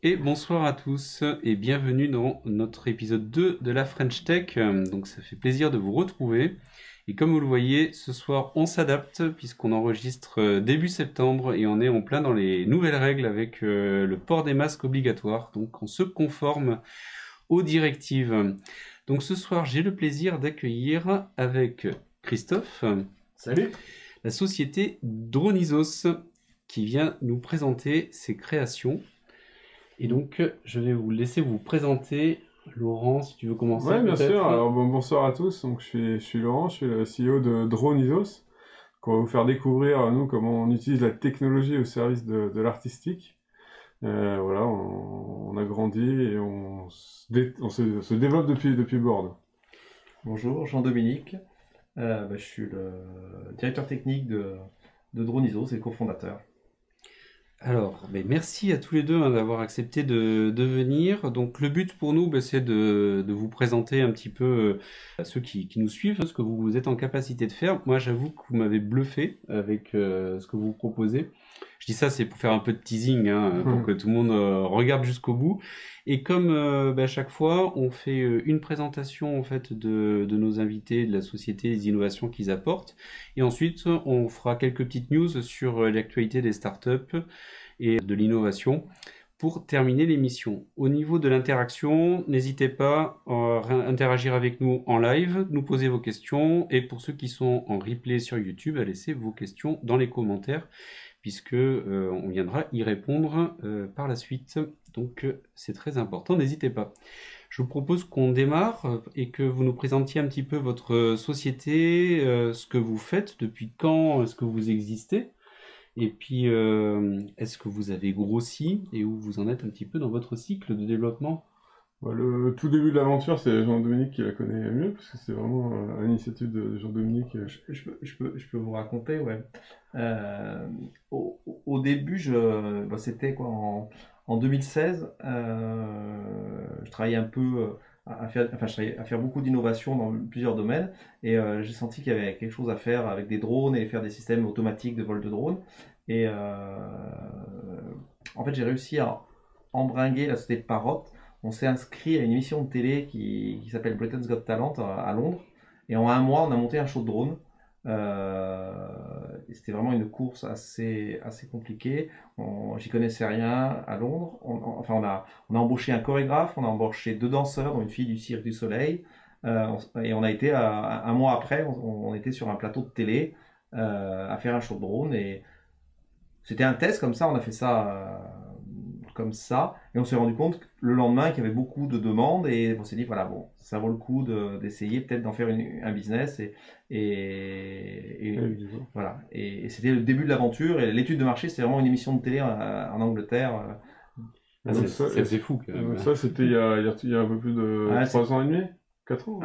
Et bonsoir à tous et bienvenue dans notre épisode 2 de la French Tech. Donc ça fait plaisir de vous retrouver. Et comme vous le voyez, ce soir on s'adapte puisqu'on enregistre début septembre et on est en plein dans les nouvelles règles avec le port des masques obligatoire. Donc on se conforme aux directives. Donc ce soir j'ai le plaisir d'accueillir avec Christophe. Salut. La société Dronisos qui vient nous présenter ses créations. Et donc, je vais vous laisser vous présenter. Laurent, si tu veux commencer. Oui, bien sûr. Alors, bonsoir à tous. Donc, je suis Laurent, je suis le CEO de Dronisos. On va vous faire découvrir, nous, comment on utilise la technologie au service de l'artistique. Voilà, on a grandi et on se développe depuis Bordeaux. Bonjour, Jean-Dominique. Je suis le directeur technique de Dronisos et le cofondateur. Alors, merci à tous les deux d'avoir accepté de venir. Donc, le but pour nous, c'est de vous présenter un petit peu à ceux qui nous suivent, ce que vous êtes en capacité de faire. Moi, j'avoue que vous m'avez bluffé avec ce que vous proposez. Je dis ça, c'est pour faire un peu de teasing, pour que tout le monde regarde jusqu'au bout. Et comme à chaque fois, on fait une présentation en fait de nos invités, de la société, les innovations qu'ils apportent. Et ensuite, on fera quelques petites news sur l'actualité des startups et de l'innovation pour terminer l'émission. Au niveau de l'interaction, n'hésitez pas à interagir avec nous en live, nous poser vos questions. Et pour ceux qui sont en replay sur YouTube, à laisser vos questions dans les commentaires, puisque on viendra y répondre par la suite. Donc c'est très important, n'hésitez pas. Je vous propose qu'on démarre et que vous nous présentiez un petit peu votre société, ce que vous faites, depuis quand est-ce que vous existez, et puis est-ce que vous avez grossi et où vous en êtes un petit peu dans votre cycle de développement. Le tout début de l'aventure, c'est Jean-Dominique qui la connaît mieux, parce que c'est vraiment à l'initiative de Jean-Dominique. Je peux vous raconter, ouais. Au début, c'était quoi, en 2016, je travaillais un peu à faire beaucoup d'innovations dans plusieurs domaines, et j'ai senti qu'il y avait quelque chose à faire avec des drones et faire des systèmes automatiques de vol de drones. Et en fait, j'ai réussi à embringuer la société de Parrot. On s'est inscrit à une émission de télé qui s'appelle Britain's Got Talent à Londres. Et en un mois, on a monté un show de drone. Et c'était vraiment une course assez compliquée. J'y connaissais rien à Londres. On a embauché un chorégraphe, on a embauché 2 danseurs, dont une fille du Cirque du Soleil. Et on a été, un mois après, on était sur un plateau de télé à faire un show de drone. Et c'était un test comme ça, on a fait ça comme ça, et on s'est rendu compte le lendemain qu'il y avait beaucoup de demandes, et on s'est dit voilà, bon, ça vaut le coup d'essayer peut-être d'en faire un business, et voilà. Et c'était le début de l'aventure, et l'étude de marché, c'était vraiment une émission de télé en Angleterre. C'est fou quand même. Ça, c'était il y a un peu plus de 3 ans et demi, 4 ans.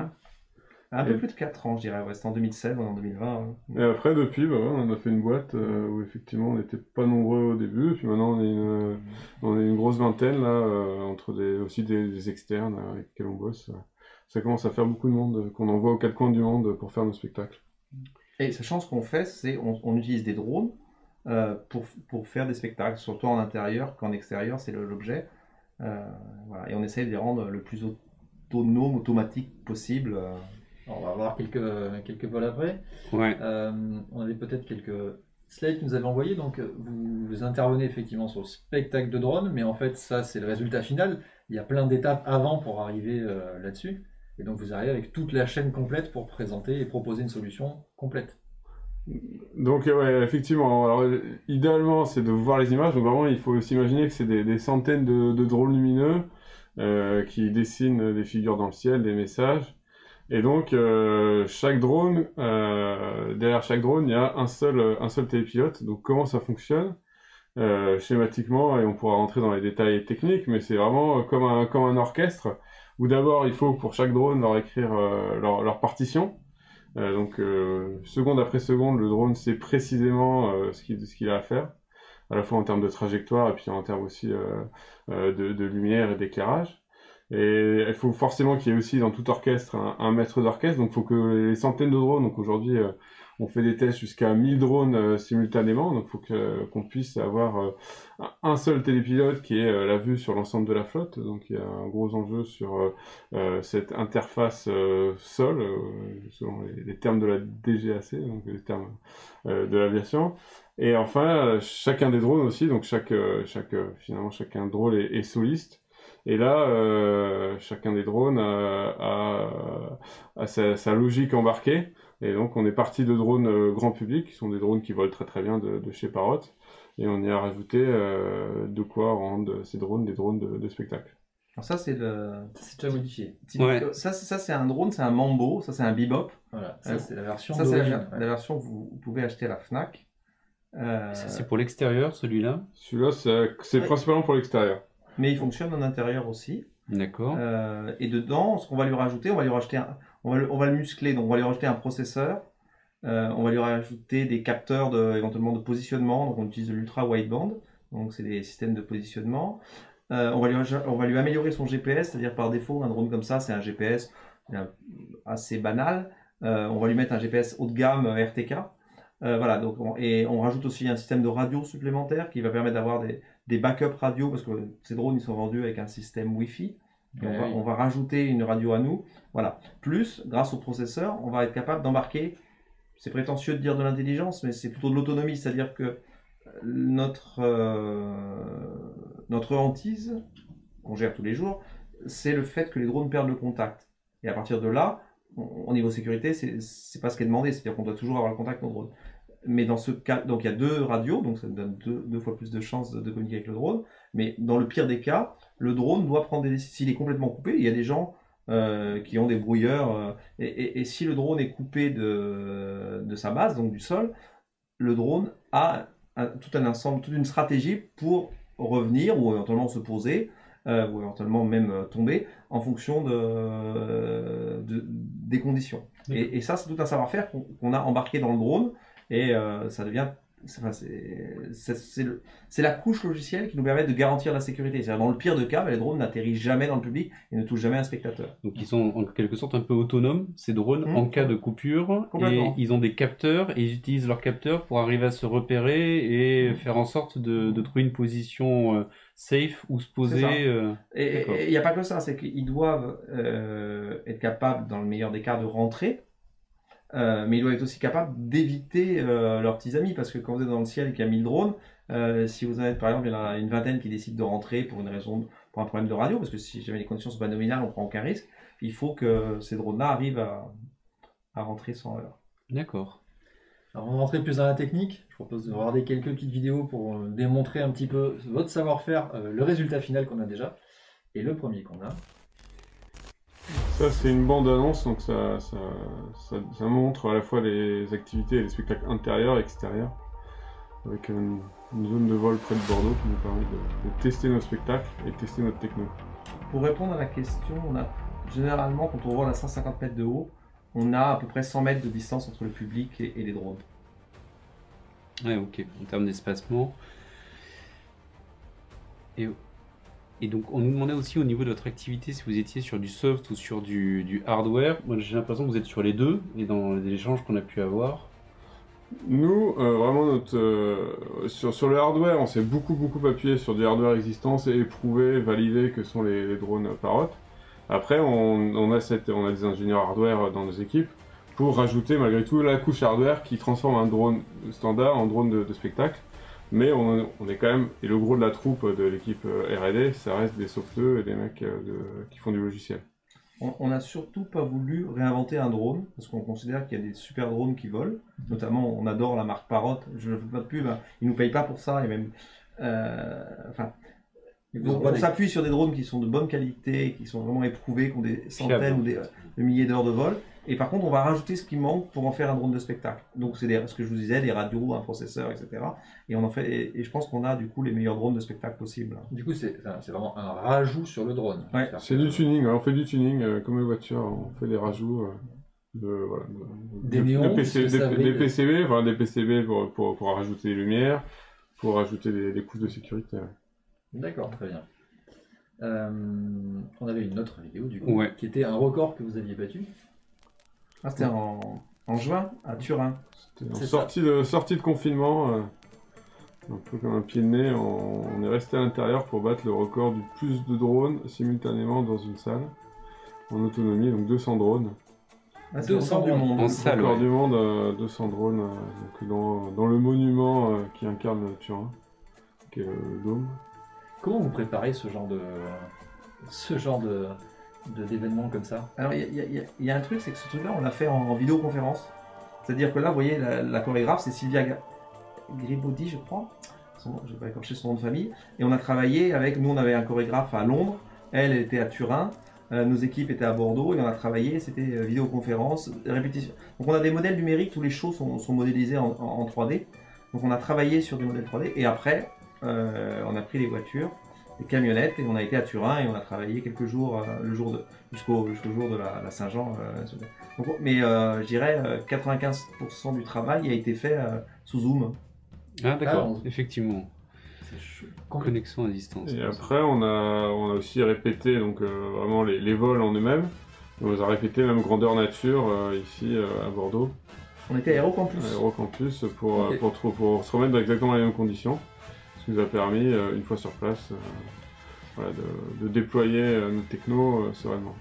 Un peu plus de 4 ans, je dirais. Ouais, c'était en 2016, en 2020. Et après, depuis, on a fait une boîte où effectivement on n'était pas nombreux au début. Puis maintenant, on est une grosse vingtaine, là, entre aussi des externes avec lesquels on bosse. Ça commence à faire beaucoup de monde, qu'on envoie aux 4 coins du monde pour faire nos spectacles. Et sachant ce qu'on fait, c'est on utilise des drones pour faire des spectacles, surtout en intérieur qu'en extérieur, c'est l'objet. Voilà. Et on essaye de les rendre le plus autonome, automatique possible. On va voir quelques vols après. Ouais. On avait peut-être quelques slides que nous avez envoyés. Donc, vous intervenez effectivement sur le spectacle de drone, mais en fait, ça, c'est le résultat final. Il y a plein d'étapes avant pour arriver là-dessus. Et donc, vous arrivez avec toute la chaîne complète pour présenter et proposer une solution complète. Donc, ouais, effectivement. Alors, idéalement, c'est de voir les images. Donc, vraiment, il faut s'imaginer que c'est des centaines de drones lumineux qui dessinent des figures dans le ciel, des messages. Et donc, chaque drone, derrière chaque drone, il y a un seul télépilote. Donc, comment ça fonctionne schématiquement, et on pourra rentrer dans les détails techniques, mais c'est vraiment comme un orchestre, où d'abord, il faut pour chaque drone leur écrire leur partition. Donc, seconde après seconde, le drone sait précisément ce qu'il a à faire, à la fois en termes de trajectoire, et puis en termes aussi de lumière et d'éclairage. Et il faut forcément qu'il y ait aussi dans tout orchestre un maître d'orchestre. Donc il faut que les centaines de drones, donc aujourd'hui on fait des tests jusqu'à 1000 drones simultanément. Donc il faut qu'on puisse avoir un seul télépilote qui ait la vue sur l'ensemble de la flotte. Donc il y a un gros enjeu sur cette interface sol, selon les termes de la DGAC, donc les termes de l'aviation. Et enfin, chacun des drones aussi, donc finalement chacun drone est soliste. Et là, chacun des drones a sa logique embarquée. Et donc, on est parti de drones grand public, qui sont des drones qui volent très très bien de chez Parrot. Et on y a rajouté de quoi rendre ces drones des drones de spectacle. Alors ça, c'est déjà modifié. Ouais. Ça, c'est un drone, c'est un Mambo, ça c'est un Bebop. Voilà, ça c'est la version Ça, c'est d'origine. la version que vous pouvez acheter à la Fnac. Ça, c'est pour l'extérieur, celui-là? Celui-là, c'est Oui. principalement pour l'extérieur. Mais il fonctionne en intérieur aussi. D'accord. Et dedans, ce qu'on va lui rajouter, on va le muscler, donc on va lui rajouter un processeur, on va lui rajouter des capteurs éventuellement de positionnement, donc on utilise de l'ultra wideband, donc c'est des systèmes de positionnement. On va lui améliorer son GPS, c'est-à-dire par défaut, un drone comme ça, c'est un GPS assez banal. On va lui mettre un GPS haut de gamme RTK. Voilà, donc et on rajoute aussi un système de radio supplémentaire qui va permettre d'avoir des backups radio, parce que ces drones ils sont vendus avec un système Wi-Fi. Et on va rajouter une radio à nous. Voilà. Plus, grâce au processeur, on va être capable d'embarquer, c'est prétentieux de dire de l'intelligence, mais c'est plutôt de l'autonomie, c'est-à-dire que notre hantise, qu'on gère tous les jours, c'est le fait que les drones perdent le contact. Et à partir de là, au niveau sécurité, c'est pas ce qui est demandé, c'est-à-dire qu'on doit toujours avoir le contact au drone. Mais dans ce cas, donc il y a 2 radios, donc ça donne deux fois plus de chances de communiquer avec le drone. Mais dans le pire des cas, le drone doit prendre des décisions. S'il est complètement coupé, il y a des gens qui ont des brouilleurs. Et si le drone est coupé de sa base, donc du sol, le drone a tout un ensemble, toute une stratégie pour revenir ou éventuellement se poser. Ou éventuellement même tomber en fonction des conditions. Et ça, c'est tout un savoir-faire qu'on a embarqué dans le drone, et ça devient... C'est la couche logicielle qui nous permet de garantir la sécurité. C'est-à-dire, dans le pire des cas, les drones n'atterrissent jamais dans le public et ne touchent jamais un spectateur. Donc ils sont en quelque sorte un peu autonomes, ces drones, en cas de coupure, et ils ont des capteurs, et ils utilisent leurs capteurs pour arriver à se repérer et faire en sorte de trouver une position safe où se poser. Et il n'y a pas que ça, c'est qu'ils doivent être capables, dans le meilleur des cas, de rentrer. Mais ils doivent être aussi capables d'éviter leurs petits amis, parce que quand vous êtes dans le ciel et qu'il y a 1000 drones, si vous en êtes par exemple, il y en a une vingtaine qui décident de rentrer pour un problème de radio, parce que si jamais les conditions sont pas nominales, on prend aucun risque. Il faut que ces drones-là arrivent à rentrer sans heure. D'accord. Alors on va rentrer plus dans la technique. Je propose de regarder quelques petites vidéos pour démontrer un petit peu votre savoir-faire, le résultat final qu'on a déjà. Et le premier qu'on a. Ça, c'est une bande-annonce, donc ça montre à la fois les activités et les spectacles intérieurs et extérieurs, avec une zone de vol près de Bordeaux qui nous permet de tester nos spectacles et tester notre techno. Pour répondre à la question, généralement, quand on vole à 150 mètres de haut, on a à peu près 100 mètres de distance entre le public et les drones. Ouais, ok, en termes d'espacement. Et donc, on nous demandait aussi au niveau de votre activité si vous étiez sur du soft ou sur du hardware. Moi, j'ai l'impression que vous êtes sur les deux, et dans les échanges qu'on a pu avoir. Nous, vraiment, sur le hardware, on s'est beaucoup appuyé sur du hardware existant et éprouvé, validé que sont les drones Parrot. Après, on a des ingénieurs hardware dans nos équipes pour rajouter malgré tout la couche hardware qui transforme un drone standard en drone de spectacle. Mais on est quand même, et le gros de la troupe de l'équipe R&D, ça reste des sauveteux et des mecs qui font du logiciel. On n'a surtout pas voulu réinventer un drone, parce qu'on considère qu'il y a des super drones qui volent. Notamment, on adore la marque Parrot. Je ne fais pas de pub, hein. Ils ne nous payent pas pour ça. Et même, on s'appuie sur des drones qui sont de bonne qualité, qui sont vraiment éprouvés, qui ont des centaines ou des milliers d'heures de vol. Et par contre, on va rajouter ce qui manque pour en faire un drone de spectacle. Donc, c'est ce que je vous disais, des radios, un processeur, etc. Et on en fait, et je pense qu'on a du coup les meilleurs drones de spectacle possibles. Du coup, c'est vraiment un rajout sur le drone. Ouais. C'est du tuning. On fait du tuning comme les voitures. On fait des rajouts des néons, des PCB, enfin des PCB pour rajouter des lumières, pour rajouter des couches de sécurité. Ouais. D'accord, très bien. On avait une autre vidéo du coup, Ouais. qui était un record que vous aviez battu. Ah, c'était en juin, à Turin. C'était en C'est sortie de confinement, un peu comme un pied de nez, on est resté à l'intérieur pour battre le record du plus de drones simultanément dans une salle, en autonomie, donc 200 drones. Ah, c'est le 200 record du monde. En salle, Record ouais. du monde, 200 drones, donc dans le monument qui incarne Turin, qui est le dôme. Comment vous préparez ce genre d'événement comme ça? Alors, il y a un truc, c'est que ce truc-là, on l'a fait en vidéoconférence. C'est-à-dire que là, vous voyez, la chorégraphe, c'est Sylvia Gribaudi, je crois. Je vais pas écorcher son nom de famille. Et on a travaillé avec, nous, on avait un chorégraphe à Londres, elle était à Turin, nos équipes étaient à Bordeaux, et on a travaillé, c'était vidéoconférence, répétition. Donc on a des modèles numériques, tous les shows sont modélisés en 3D. Donc on a travaillé sur des modèles 3D, et après, on a pris les voitures, les camionnettes, et on a été à Turin, et on a travaillé quelques jours, jusqu'au jour de la Saint-Jean. Mais je dirais 95% du travail a été fait sous Zoom. Ah, d'accord, Ah, effectivement. Connexion à distance. Et après, on a aussi répété donc, vraiment les vols en eux-mêmes. On les a répétés même grandeur nature ici à Bordeaux, On était à Aérocampus. à Eurocampus, pour, Ok. pour se remettre dans exactement les mêmes conditions. Ce qui nous a permis, une fois sur place, voilà, de déployer nos technos sereinement.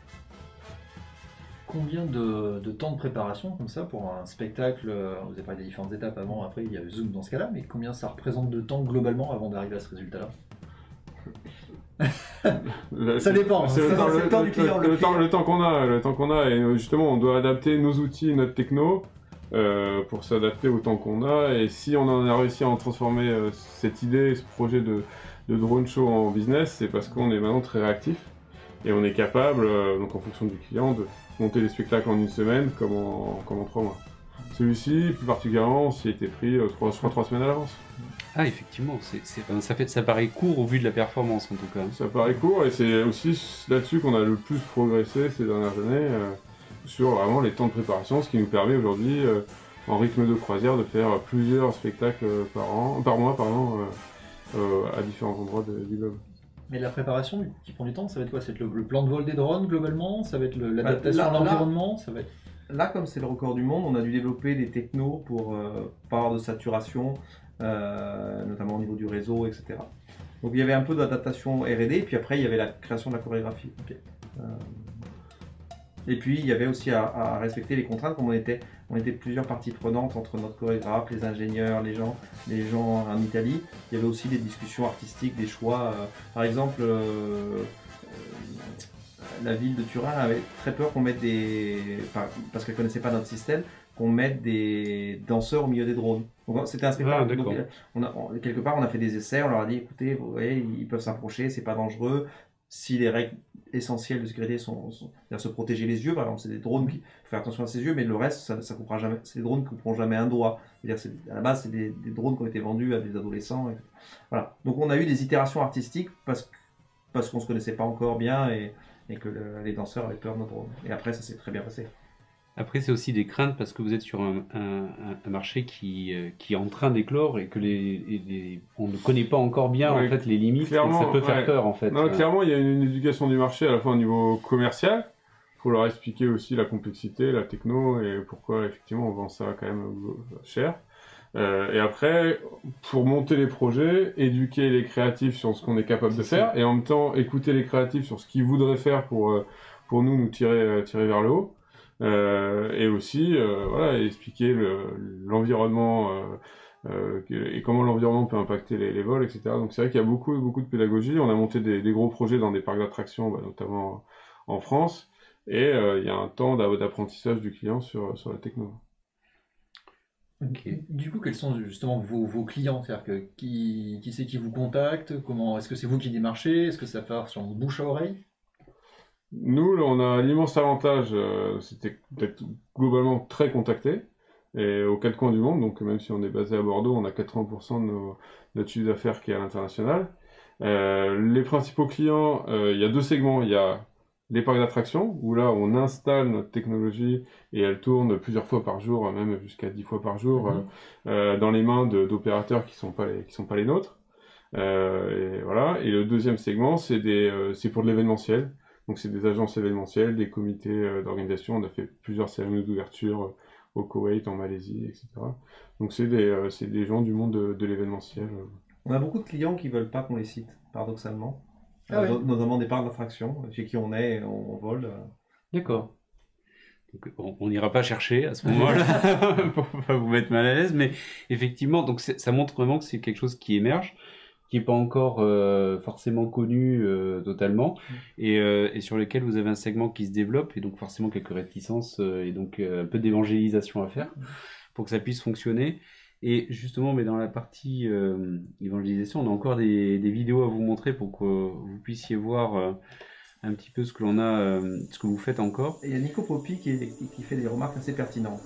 Combien de temps de préparation comme ça pour un spectacle? Vous avez parlé des différentes étapes avant, après il y a le Zoom dans ce cas-là, mais combien ça représente de temps globalement avant d'arriver à ce résultat-là? Ça dépend, C'est c'est le temps du client, le client. le temps qu'on a, et justement on doit adapter nos outils, notre techno pour s'adapter au temps qu'on a. Et si on en a réussi à en transformer cette idée, ce projet de drone show en business, c'est parce qu'on est maintenant très réactif et on est capable, donc en fonction du client, de monter des spectacles en une semaine comme en 3 mois. Celui-ci, plus particulièrement, on s'y était pris 3 semaines à l'avance. Ah, effectivement, ça paraît court au vu de la performance en tout cas. Ça paraît court, et c'est aussi là-dessus qu'on a le plus progressé ces dernières années, sur vraiment les temps de préparation, ce qui nous permet aujourd'hui, en rythme de croisière, de faire plusieurs spectacles par mois, à différents endroits du globe. Mais la préparation qui prend du temps, ça va être quoi? Ça va être le plan de vol des drones globalement? Ça va être l'adaptation à l'environnement? Ça va être... Là, comme c'est le record du monde, on a dû développer des technos pour pas avoir de saturation, notamment au niveau du réseau, etc. Donc il y avait un peu d'adaptation R&D, puis après il y avait la création de la chorégraphie. Et puis il y avait aussi à respecter les contraintes, comme on était plusieurs parties prenantes entre notre chorégraphe, les ingénieurs, les gens en Italie. Il y avait aussi des discussions artistiques, des choix. Par exemple, la ville de Turin avait très peur qu'on mette parce qu'elle connaissait pas notre système, qu'on mette des danseurs au milieu des drones. Donc c'était un spectacle. d'accord. Donc, quelque part, on a fait des essais, on leur a dit, écoutez, vous voyez, ils peuvent s'approcher, c'est pas dangereux. Si les règles essentielles de sécurité c'est-à-dire se protéger les yeux, par exemple, c'est des drones qui faut faire attention à ses yeux, mais le reste, ça coupera jamais. C'est des drones qui couperont jamais un doigt. C'est-à-dire, à la base, c'est des drones qui ont été vendus à des adolescents. Voilà. Donc on a eu des itérations artistiques parce qu'on se connaissait pas encore bien et que les danseurs avaient peur de nos drones. Et après, ça s'est très bien passé. Après, c'est aussi des craintes parce que vous êtes sur un marché qui est en train d'éclore et que on ne connaît pas encore bien Ouais, en fait les limites. clairement, Et ça peut faire ouais. peur en fait. Non, clairement, il y a une éducation du marché à la fois au niveau commercial. Il faut leur expliquer aussi la complexité, la techno et pourquoi effectivement on vend ça quand même cher. Et après, pour monter les projets, éduquer les créatifs sur ce qu'on est capable de faire et en même temps écouter les créatifs sur ce qu'ils voudraient faire pour nous tirer vers le haut. Et aussi voilà, expliquer l'environnement et comment l'environnement peut impacter les vols, etc. Donc c'est vrai qu'il y a beaucoup de pédagogie. On a monté des gros projets dans des parcs d'attractions, notamment en France, et il y a un temps d'apprentissage du client sur la techno. Ok. Du coup, quels sont justement vos clients? C'est-à-dire que qui c'est qui vous contacte? Comment est-ce que c'est vous qui démarchez? Est-ce que ça part sur bouche à oreille? Nous, là, on a l'immense avantage, c'était d'être globalement très contacté, et aux 4 coins du monde, donc même si on est basé à Bordeaux, on a 80% de notre chiffre d'affaires qui est à l'international. Les principaux clients, il y a 2 segments, il y a les parcs d'attractions, où là on installe notre technologie et elle tourne plusieurs fois par jour, même jusqu'à 10 fois par jour, dans les mains d'opérateurs qui sont pas les nôtres. Et voilà. Et le deuxième segment, c'est pour de l'événementiel. Donc c'est des agences événementielles, des comités d'organisation. On a fait plusieurs cérémonies d'ouverture au Koweït, en Malaisie, etc. Donc c'est des gens du monde de l'événementiel. On a beaucoup de clients qui veulent pas qu'on les cite, paradoxalement. Ah ouais. Notamment des parcs d'attraction, chez qui on est, on vole. D'accord. Donc, on n'ira pas chercher à ce moment-là pour pas vous mettre mal à l'aise, mais effectivement, donc ça montre vraiment que c'est quelque chose qui émerge, qui est pas encore forcément connu totalement, et sur lequel vous avez un segment qui se développe, et donc forcément quelques réticences et donc un peu d'évangélisation à faire pour que ça puisse fonctionner. Et justement, mais dans la partie évangélisation, on a encore des vidéos à vous montrer pour que vous puissiez voir un petit peu ce que l'on a, ce que vous faites encore. Et il y a Nico Poppy qui fait des remarques assez pertinentes.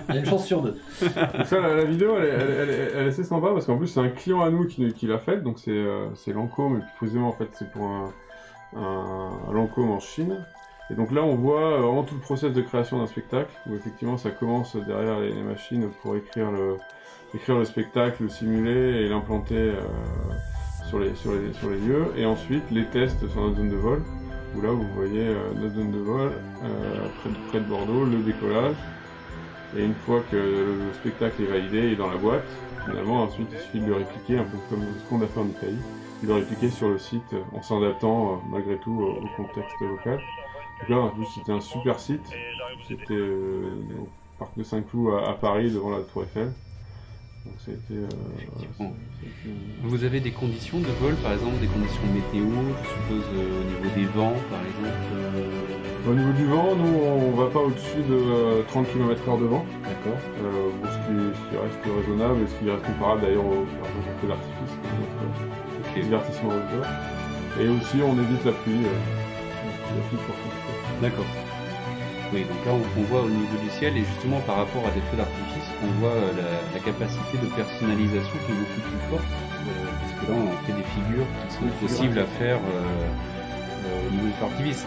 Il y a une chance sur 2. Donc ça, la vidéo, elle est assez sympa parce qu'en plus c'est un client à nous qui l'a faite, donc c'est Lancôme, et plus précisément en fait c'est pour un Lancôme en Chine. Et donc là on voit vraiment tout le process de création d'un spectacle, où effectivement ça commence derrière les machines pour écrire le spectacle, le simuler et l'implanter sur les lieux, et ensuite les tests sur notre zone de vol, où là vous voyez notre zone de vol près de Bordeaux, le décollage, et une fois que le spectacle est validé et dans la boîte, finalement ensuite il suffit de le répliquer, un peu comme ce qu'on a fait en Italie, de le répliquer sur le site en s'adaptant malgré tout au contexte local. Donc là en plus c'était un super site, c'était au parc de Saint-Cloud à Paris devant la Tour Eiffel. Donc Vous avez des conditions de vol, par exemple, des conditions météo, je suppose au niveau des vents, par exemple Au niveau du vent, nous on va pas au-dessus de 30 km/h de vent. D'accord. Bon, ce qui reste raisonnable et ce qui reste comparable d'ailleurs au feu d'artifice, notre divertissement outdoor. Et aussi on évite la pluie. La pluie pour D'accord. Oui, donc là on voit au niveau du ciel, et justement par rapport à des feux d'artifice, on voit la capacité de personnalisation qui est beaucoup plus forte, parce que là on fait des figures qui sont possibles à faire au niveau du feu d'artifice.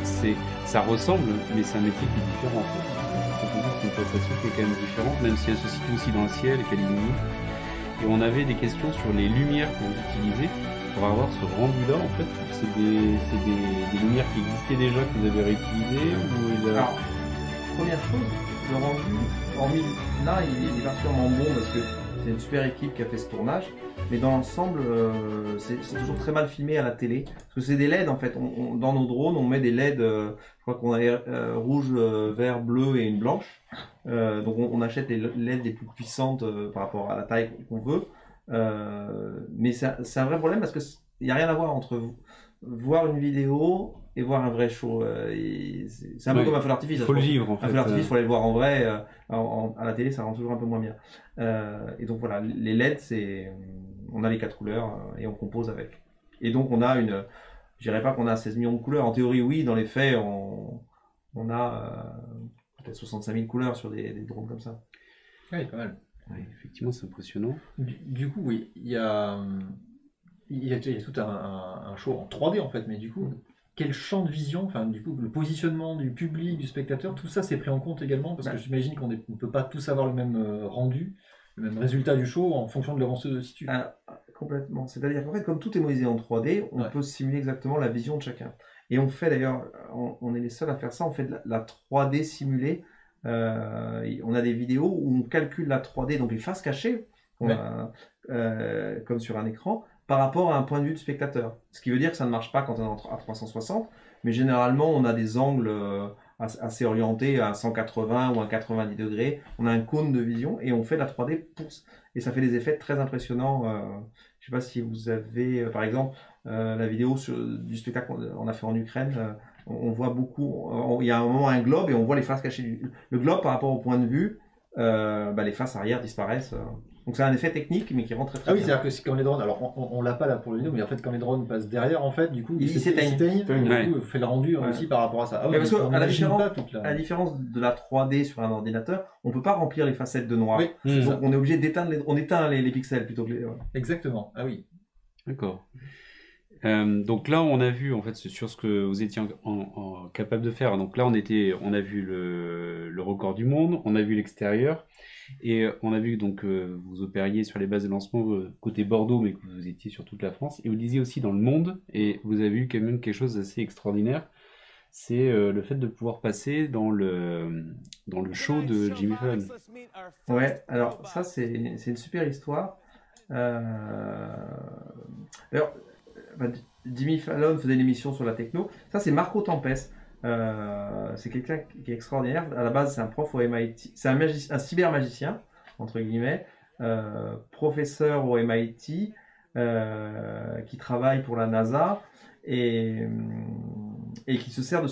Ça ressemble, mais c'est un métier qui est différent. En fait. C'est une prestation qui est quand même différente, même si elle se situe aussi dans le ciel et qu'elle illumine. Et on avait des questions sur les lumières que vous utilisez pour avoir ce rendu-là. En fait, c'est des lumières qui existaient déjà, que vous avez réutilisées ou Alors, première chose, le rendu, là, il est particulièrement bon parce que c'est une super équipe qui a fait ce tournage, mais dans l'ensemble, c'est toujours très mal filmé à la télé, parce que c'est des LED en fait. Dans nos drones, on met des LED, je crois qu'on a rouge, vert, bleu et une blanche. Donc on achète les LED les plus puissantes par rapport à la taille qu'on veut. Mais c'est un vrai problème parce qu'il n'y a rien à voir entre voir une vidéo et voir un vrai show. C'est un peu comme un feu d'artifice. Il faut le vivre en fait. Un feu d'artifice, il faut aller le voir en vrai. À la télé, ça rend toujours un peu moins bien. Et donc voilà, les LED, on a les 4 couleurs et on compose avec. Et donc on a je dirais pas qu'on a 16 millions de couleurs. En théorie, oui. Dans les faits, on a peut-être 65 000 couleurs sur des drones comme ça. Oui, pas mal. Oui, effectivement, c'est impressionnant. Du coup, oui, il y a tout un show en 3D en fait, mais du coup, quel champ de vision, enfin du coup, le positionnement du public, du spectateur, tout ça c'est pris en compte également, parce que j'imagine qu'on ne peut pas tous avoir le même rendu, le même résultat du show en fonction de là où on se situe. Complètement. C'est-à-dire qu'en fait, comme tout est modélisé en 3D, on peut simuler exactement la vision de chacun. Et on fait d'ailleurs, on est les seuls à faire ça, on fait de la 3D simulée. On a des vidéos où on calcule la 3D, donc les faces cachées, comme sur un écran, par rapport à un point de vue de spectateur. Ce qui veut dire que ça ne marche pas quand on est à 360, mais généralement on a des angles assez orientés à 180 ou à 90 degrés. On a un cône de vision et on fait la 3D et ça fait des effets très impressionnants. Je ne sais pas si vous avez, par exemple, la vidéo du spectacle qu'on a fait en Ukraine. On voit beaucoup, il y a un moment un globe et on voit les faces cachées. Le globe par rapport au point de vue, les faces arrière disparaissent. Donc c'est un effet technique mais qui rend très bien. Ah oui, c'est-à-dire que c'est quand les drones, alors on l'a pas là pour le vidéo, mais en fait quand les drones passent derrière, en fait, du coup ils s'éteignent. Du coup, on fait le rendu aussi par rapport à ça. Ah oui, parce qu'à la différence de la 3D sur un ordinateur, on peut pas remplir les facettes de noir. Oui, donc on est obligé d'éteindre on éteint les pixels plutôt que les... Exactement, ah oui. D'accord. Donc là, on a vu en fait sur ce que vous étiez capable de faire. Donc là, on a vu le record du monde, on a vu l'extérieur, Et on a vu donc vous opériez sur les bases de lancement côté Bordeaux, mais que vous étiez sur toute la France. Et vous disiez aussi dans le monde, et vous avez eu quand même quelque chose d'assez extraordinaire, c'est le fait de pouvoir passer dans le show de Jimmy Fallon. Ouais, alors ça c'est une super histoire. Euh, D'ailleurs, bah, Jimmy Fallon faisait une émission sur la techno. Ça c'est Marco Tempest. C'est quelqu'un qui est extraordinaire. À la base c'est un prof au MIT. C'est un cyber magicien entre guillemets, professeur au MIT, qui travaille pour la NASA et qui se sert de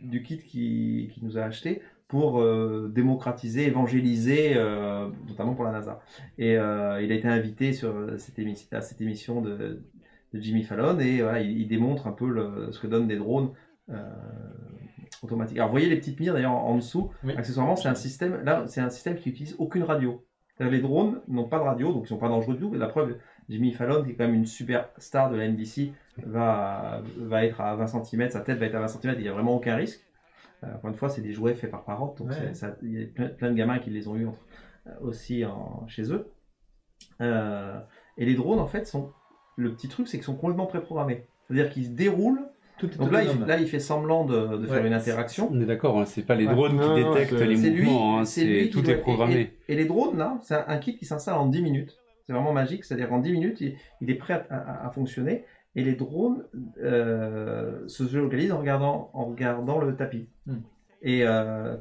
du kit qu'il nous a acheté pour démocratiser, évangéliser, notamment pour la NASA. Et il a été invité à cette émission de Jimmy Fallon et voilà, il démontre un peu ce que donnent des drones automatiques. Alors, vous voyez les petites mires d'ailleurs en dessous. Oui. Accessoirement, c'est un système qui n'utilise aucune radio. Les drones n'ont pas de radio, donc ils ne sont pas dangereux du tout. Et la preuve, Jimmy Fallon, qui est quand même une super star de la NBC, va être à 20 cm, sa tête va être à 20 cm, il n'y a vraiment aucun risque. Encore une fois, c'est des jouets faits par parents, donc Ouais. il y a plein de gamins qui les ont eu aussi chez eux. Et les drones, en fait, le petit truc, c'est qu'ils sont complètement préprogrammés. C'est-à-dire qu'ils se déroulent. Tout est Donc autonome. là, il fait semblant de faire Ouais. une interaction. On est d'accord, hein, c'est pas les Ouais. drones Non, qui non, détectent c'est- les C'est lui, mouvements, hein, c'est lui qui tout doit- est programmé. Et les drones, là, c'est un kit qui s'installe en 10 minutes. C'est vraiment magique, c'est-à-dire qu'en 10 minutes, il est prêt à fonctionner. Et les drones se géolocalisent en regardant le tapis. Hmm. Et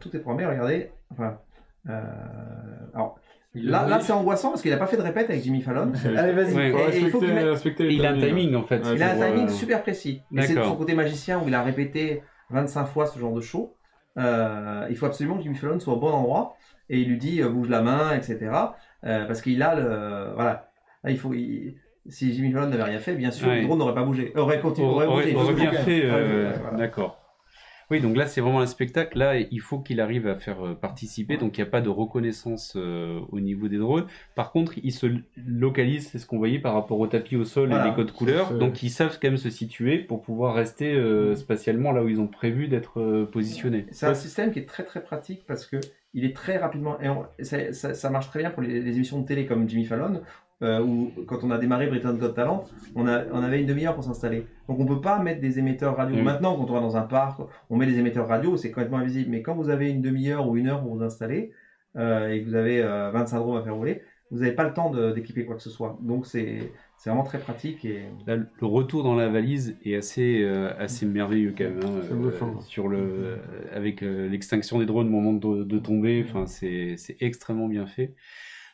tout est programmé, regardez. Enfin, alors, Il le là voit. c'est angoissant parce qu'il n'a pas fait de répète avec Jimmy Fallon. Allez, vas-y. Ouais. Faut Et il faut qu'il mette- respecter Et les il a un timings. timing en fait. Ouais, Il a un pour, timing euh, super précis. Et c'est de D'accord. son côté magicien où il a répété 25 fois ce genre de show. Il faut absolument que Jimmy Fallon soit au bon endroit. Et il lui dit bouge la main, etc. Parce qu'il a le. Voilà. Là, si Jimmy Fallon n'avait rien fait, bien sûr, Ouais. le drone n'aurait pas bougé. Aurait continué. Aurait bougé. Aurait bien fait. Voilà. D'accord. Oui, donc là c'est vraiment un spectacle. Là, il faut qu'il arrive à faire participer. Donc il n'y a pas de reconnaissance au niveau des drones. Par contre, ils se localisent, c'est ce qu'on voyait par rapport au tapis au sol Voilà. et les codes couleurs. C'est- Donc ils savent quand même se situer pour pouvoir rester spatialement là où ils ont prévu d'être positionnés. C'est un système qui est très très pratique parce que il est très rapidement. Ça marche très bien pour les émissions de télé comme Jimmy Fallon, où quand on a démarré Britain's Got Talent, on avait une demi-heure pour s'installer. Donc on peut pas mettre des émetteurs radio. Oui. Maintenant, quand on va dans un parc, on met des émetteurs radio, c'est complètement invisible. Mais quand vous avez une demi-heure ou une heure pour vous installer et que vous avez 25 drones à faire rouler, vous n'avez pas le temps d'équiper quoi que ce soit. Donc c'est vraiment très pratique et Là, le retour dans la valise est assez merveilleux quand même. Hein, C'est bluffant. avec l'extinction des drones au moment de tomber, enfin c'est extrêmement bien fait.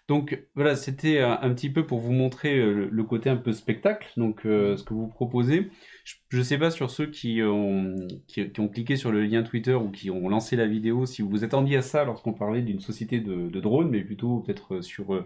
Donc voilà, c'était un petit peu pour vous montrer le côté un peu spectacle, donc ce que vous proposez. Je ne sais pas sur ceux qui ont cliqué sur le lien Twitter ou qui ont lancé la vidéo, si vous vous attendiez à ça lorsqu'on parlait d'une société de drones, mais plutôt peut-être sur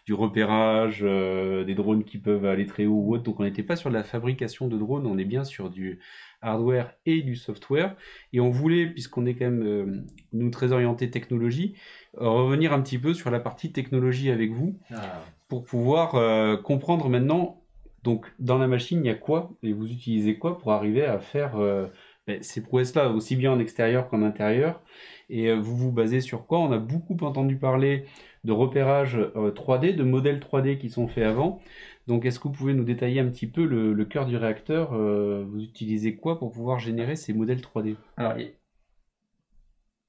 du repérage, des drones qui peuvent aller très haut ou autre. Donc on n'était pas sur la fabrication de drones, on est bien sur du hardware et du software. Et on voulait, puisqu'on est quand même nous très orienté technologie, revenir un petit peu sur la partie technologie avec vous Ah. pour pouvoir comprendre maintenant, donc dans la machine il y a quoi et vous utilisez quoi pour arriver à faire ces prouesses-là, aussi bien en extérieur qu'en intérieur, et vous vous basez sur quoi? On a beaucoup entendu parler de repérage 3D, de modèles 3D qui sont faits avant. Donc est-ce que vous pouvez nous détailler un petit peu le cœur du réacteur? Vous utilisez quoi pour pouvoir générer ces modèles 3D? alors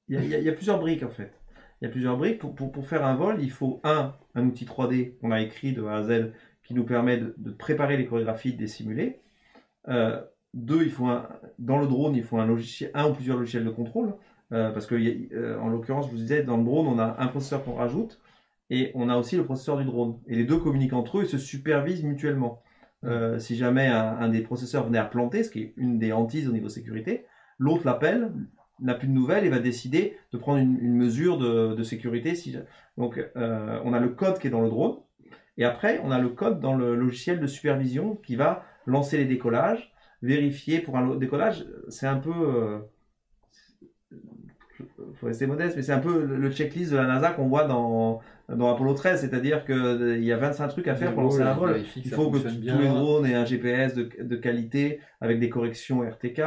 il y a plusieurs briques en fait. Il y a plusieurs briques. Pour faire un vol, il faut un outil 3D qu'on a écrit de A à Z qui nous permet de préparer les chorégraphies, de les simuler. Deux, dans le drone, il faut un ou plusieurs logiciels de contrôle. Parce que, en l'occurrence, je vous disais, dans le drone, on a un processeur qu'on rajoute et on a aussi le processeur du drone. Et les deux communiquent entre eux et se supervisent mutuellement. Si jamais un des processeurs venait à planter, ce qui est une des hantises au niveau sécurité, l'autre l'appelle, n'a plus de nouvelles et va décider de prendre une mesure de sécurité. Donc, on a le code qui est dans le drone. Et après, on a le code dans le logiciel de supervision qui va lancer les décollages, vérifier pour un décollage. C'est un peu... faut rester modeste, mais c'est un peu le checklist de la NASA qu'on voit dans Apollo 13, c'est-à-dire qu'il y a 25 trucs à faire pour lancer un vol. Il faut que tous les drones aient un GPS de qualité avec des corrections RTK.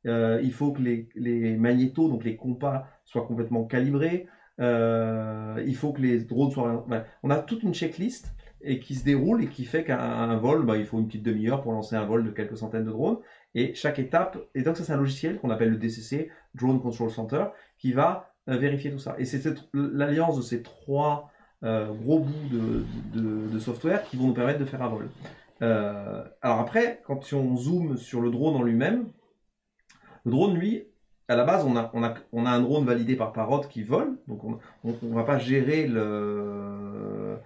Il faut que les magnétos, donc les compas, soient complètement calibrés. il faut que les drones soient... Voilà. On a toute une checklist et qui se déroule et qui fait qu'un vol, il faut une petite demi-heure pour lancer un vol de quelques centaines de drones. Et chaque étape, et donc ça c'est un logiciel qu'on appelle le DCC, Drone Control Center, qui va vérifier tout ça. Et c'est l'alliance de ces trois gros bouts de software qui vont nous permettre de faire un vol. Alors après, quand on zoome sur le drone en lui-même, le drone, lui, à la base, on a un drone validé par Parrot qui vole, donc on ne va pas gérer le...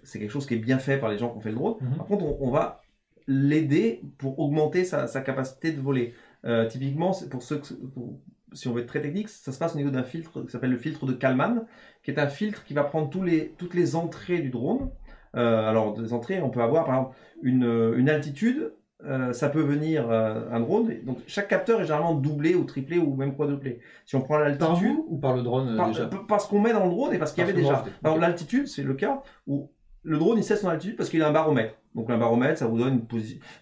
C'est quelque chose qui est bien fait par les gens qui ont fait le drone. Par contre, on va l'aider pour augmenter sa capacité de voler. Typiquement, si on veut être très technique, ça se passe au niveau d'un filtre qui s'appelle le filtre de Kalman, qui est un filtre qui va prendre toutes les entrées du drone. Alors, des entrées, on peut avoir par exemple une altitude, ça peut venir un drone. Donc, chaque capteur est généralement doublé ou triplé ou même quadruplé. Si on prend l'altitude. Par vous ou par le drone déjà? Parce qu'on met dans le drone et parce qu'il y avait déjà. Alors, l'altitude, c'est le cas où le drone il sait son altitude parce qu'il a un baromètre. Donc, un baromètre, ça vous donne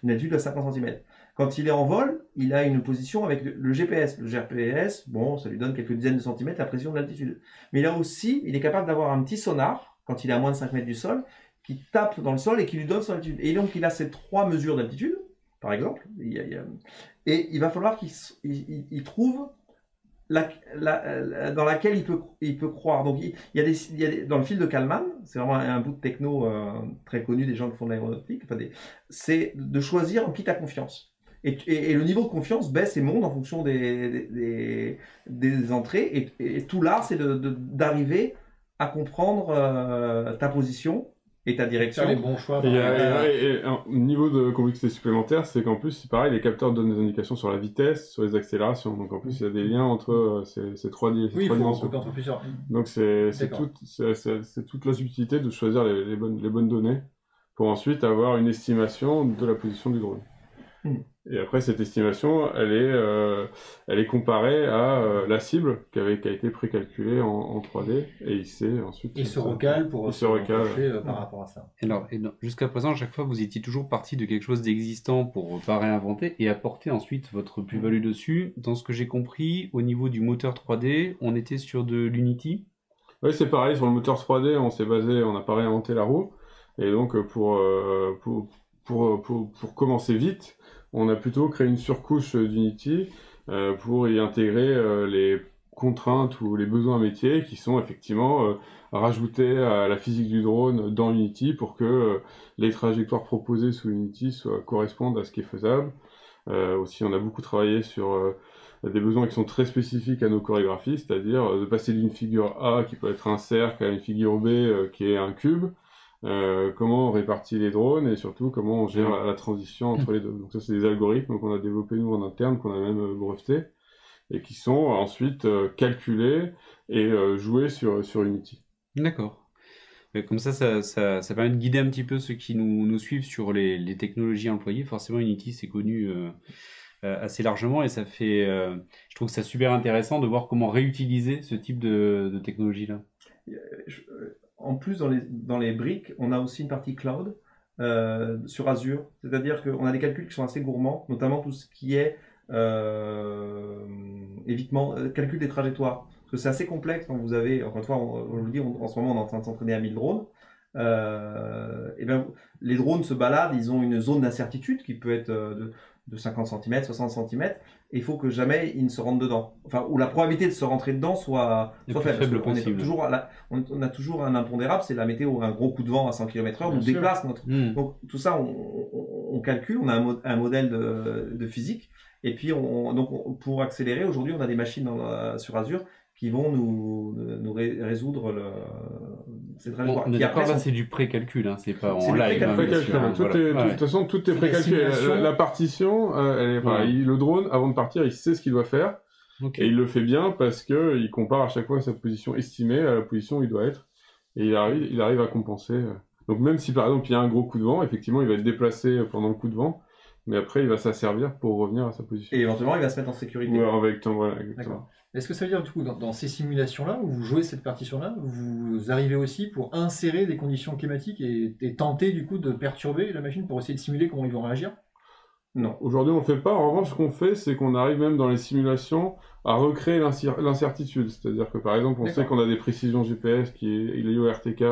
une altitude à 50 cm. Quand il est en vol, il a une position avec le GPS. Le GPS, bon, ça lui donne quelques dizaines de centimètres la précision de l'altitude. Mais là aussi, il est capable d'avoir un petit sonar, quand il est à moins de 5 mètres du sol, qui tape dans le sol et qui lui donne son altitude. Et donc, il a ces trois mesures d'altitude, par exemple. Et il va falloir qu'il trouve dans laquelle il peut croire. Donc, il y a dans le fil de Kalman, c'est vraiment un bout de techno très connu des gens qui font de l'aéronautique, c'est de choisir en qui tu as confiance. Et le niveau de confiance baisse et monte en fonction des entrées. Et tout l'art, c'est d'arriver à comprendre ta position et ta direction. Faire les bons choix. Et un niveau de complexité supplémentaire, c'est qu'en plus, c'est pareil, les capteurs donnent des indications sur la vitesse, sur les accélérations. Donc en plus, il y a des liens entre ces trois dimensions. Entre plusieurs. Donc c'est toute la subtilité de choisir les bonnes données pour ensuite avoir une estimation de la position du drone. Et après, cette estimation, elle est comparée à la cible qui a été précalculée en 3D, et il sait ensuite... Il se recale pour se recale par rapport à ça. Alors, jusqu'à présent, à chaque fois, vous étiez toujours parti de quelque chose d'existant pour pas réinventer et apporter ensuite votre plus-value dessus. Dans ce que j'ai compris, au niveau du moteur 3D, on était sur de l'Unity. Oui, c'est pareil, sur le moteur 3D, on n'a pas réinventé la roue, et donc pour commencer vite, on a plutôt créé une surcouche d'Unity pour y intégrer les contraintes ou les besoins métiers qui sont effectivement rajoutés à la physique du drone dans Unity pour que les trajectoires proposées sous Unity correspondent à ce qui est faisable. Aussi, on a beaucoup travaillé sur des besoins qui sont très spécifiques à nos chorégraphies, c'est-à-dire de passer d'une figure A qui peut être un cercle à une figure B qui est un cube. Comment on répartit les drones et surtout comment on gère la transition entre les deux. Donc ça, c'est des algorithmes qu'on a développés nous en interne, qu'on a même brevetés et qui sont ensuite calculés et joués sur Unity. D'accord. Comme ça permet de guider un petit peu ceux qui nous suivent sur les technologies employées. Forcément, Unity, c'est connu assez largement et ça fait... je trouve que c'est super intéressant de voir comment réutiliser ce type de technologie-là. En plus, dans les briques, on a aussi une partie cloud sur Azure. C'est-à-dire qu'on a des calculs qui sont assez gourmands, notamment tout ce qui est calcul des trajectoires. Parce que c'est assez complexe quand vous avez, encore une fois, on vous le dit, en ce moment, on est en train de s'entraîner à 1000 drones. Les drones se baladent, ils ont une zone d'incertitude qui peut être de 50 cm, 60 cm, et il faut que jamais ils ne se rentrent dedans. Enfin, où la probabilité de se rentrer dedans soit faible. On a toujours un impondérable, c'est la météo. Un gros coup de vent à 100 km/h nous déplace notre. Donc tout ça, on calcule, on a un modèle de physique, et puis pour accélérer, aujourd'hui, on a des machines sur Azure qui vont nous résoudre cette trajectoire. On est d'accord, là, c'est du pré-calcul, hein, c'est pas en live. De toute façon, tout est précalculé. La partition, le drone, avant de partir, il sait ce qu'il doit faire. Okay. Et il le fait bien parce qu'il compare à chaque fois sa position estimée à la position où il doit être. Et il arrive à compenser. Donc même si par exemple il y a un gros coup de vent, effectivement, il va être déplacé pendant le coup de vent. Mais après, il va s'asservir pour revenir à sa position. Et éventuellement, il va se mettre en sécurité. Ouais, exactement. Est-ce que ça veut dire, du coup, dans ces simulations-là, où vous jouez cette partition-là, vous arrivez aussi pour insérer des conditions climatiques et tenter, du coup, de perturber la machine pour essayer de simuler comment ils vont réagir? Non. Aujourd'hui, on le fait pas. En revanche, ce qu'on fait, c'est qu'on arrive même dans les simulations à recréer l'incertitude. C'est-à-dire que, par exemple, on sait qu'on a des précisions GPS qui est liées au RTK,